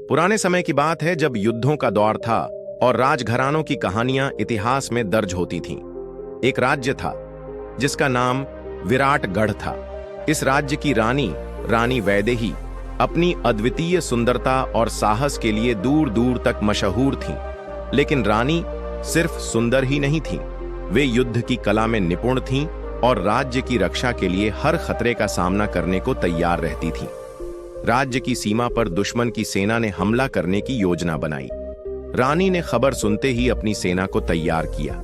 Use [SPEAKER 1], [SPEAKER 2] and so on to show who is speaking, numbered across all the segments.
[SPEAKER 1] पुराने समय की बात है जब युद्धों का दौर था और राजघरानों की कहानियां इतिहास में दर्ज होती थीं। एक राज्य था जिसका नाम विराटगढ़ था। इस राज्य की रानी वैदेही अपनी अद्वितीय सुंदरता और साहस के लिए दूर दूर तक मशहूर थीं। लेकिन रानी सिर्फ सुंदर ही नहीं थीं, वे युद्ध की कला में निपुण थीं और राज्य की रक्षा के लिए हर खतरे का सामना करने को तैयार रहती थीं। राज्य की सीमा पर दुश्मन की सेना ने हमला करने की योजना बनाई। रानी ने खबर सुनते ही अपनी सेना को तैयार किया,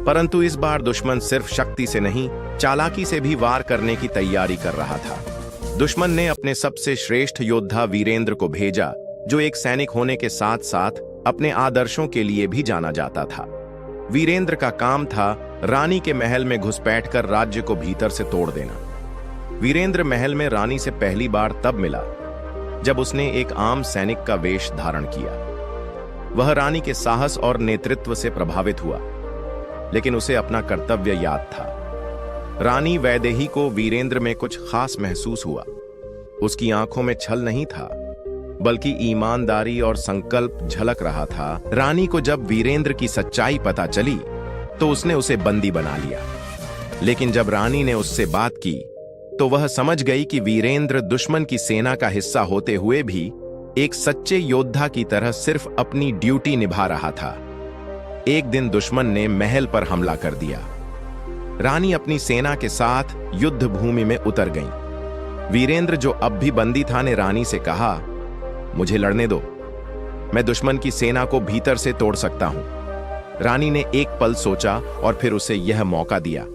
[SPEAKER 1] परंतु इस बार दुश्मन सिर्फ शक्ति से नहीं, चालाकी से भी वार करने की तैयारी कर रहा था। दुश्मन ने अपने सबसे श्रेष्ठ योद्धा वीरेंद्र को भेजा, जो एक सैनिक होने के साथ साथ अपने आदर्शों के लिए भी जाना जाता था। वीरेंद्र का काम था रानी के महल में घुसपैठ कर राज्य को भीतर से तोड़ देना। वीरेंद्र महल में रानी से पहली बार तब मिला जब उसने एक आम सैनिक का वेश धारण किया। वह रानी के साहस और नेतृत्व से प्रभावित हुआ, लेकिन उसे अपना कर्तव्य याद था। रानी वैदेही को वीरेंद्र में कुछ खास महसूस हुआ। उसकी आंखों में छल नहीं था, बल्कि ईमानदारी और संकल्प झलक रहा था। रानी को जब वीरेंद्र की सच्चाई पता चली तो उसने उसे बंदी बना लिया। लेकिन जब रानी ने उससे बात की तो वह समझ गई कि वीरेंद्र दुश्मन की सेना का हिस्सा होते हुए भी एक सच्चे योद्धा की तरह सिर्फ अपनी ड्यूटी निभा रहा था। एक दिन दुश्मन ने महल पर हमला कर दिया। रानी अपनी सेना के साथ युद्ध भूमि में उतर गईं। वीरेंद्र, जो अब भी बंदी था, ने रानी से कहा, मुझे लड़ने दो, मैं दुश्मन की सेना को भीतर से तोड़ सकता हूं। रानी ने एक पल सोचा और फिर उसे यह मौका दिया।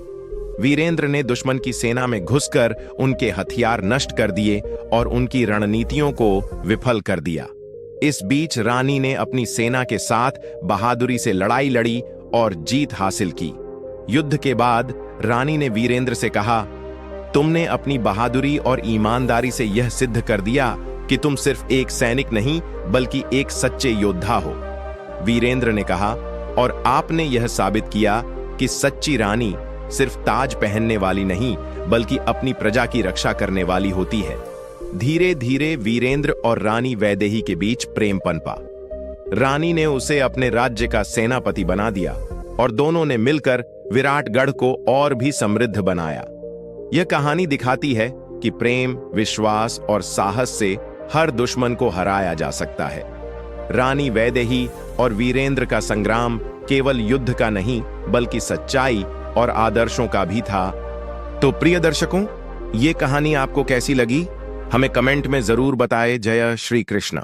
[SPEAKER 1] वीरेंद्र ने दुश्मन की सेना में घुसकर उनके हथियार नष्ट कर दिए और उनकी रणनीतियों को विफल कर दिया। इस बीच रानी ने अपनी सेना के साथ बहादुरी से लड़ाई लड़ी और जीत हासिल की। युद्ध के बाद रानी ने वीरेंद्र से कहा, तुमने अपनी बहादुरी और ईमानदारी से यह सिद्ध कर दिया कि तुम सिर्फ एक सैनिक नहीं बल्कि एक सच्चे योद्धा हो। वीरेंद्र ने कहा, और आपने यह साबित किया कि सच्ची रानी सिर्फ ताज पहनने वाली नहीं बल्कि अपनी प्रजा की रक्षा करने वाली होती है। धीरे धीरे वीरेंद्र और रानी वैदेही के बीच प्रेम पनपा। रानी ने उसे अपने राज्य का सेनापति बना दिया और दोनों ने मिलकर विराटगढ़ को और भी समृद्ध बनाया। यह कहानी दिखाती है कि प्रेम, विश्वास और साहस से हर दुश्मन को हराया जा सकता है। रानी वैदेही और वीरेंद्र का संग्राम केवल युद्ध का नहीं बल्कि सच्चाई और आदर्शों का भी था। तो प्रिय दर्शकों, ये कहानी आपको कैसी लगी? हमें कमेंट में जरूर बताएं। जय श्री कृष्ण।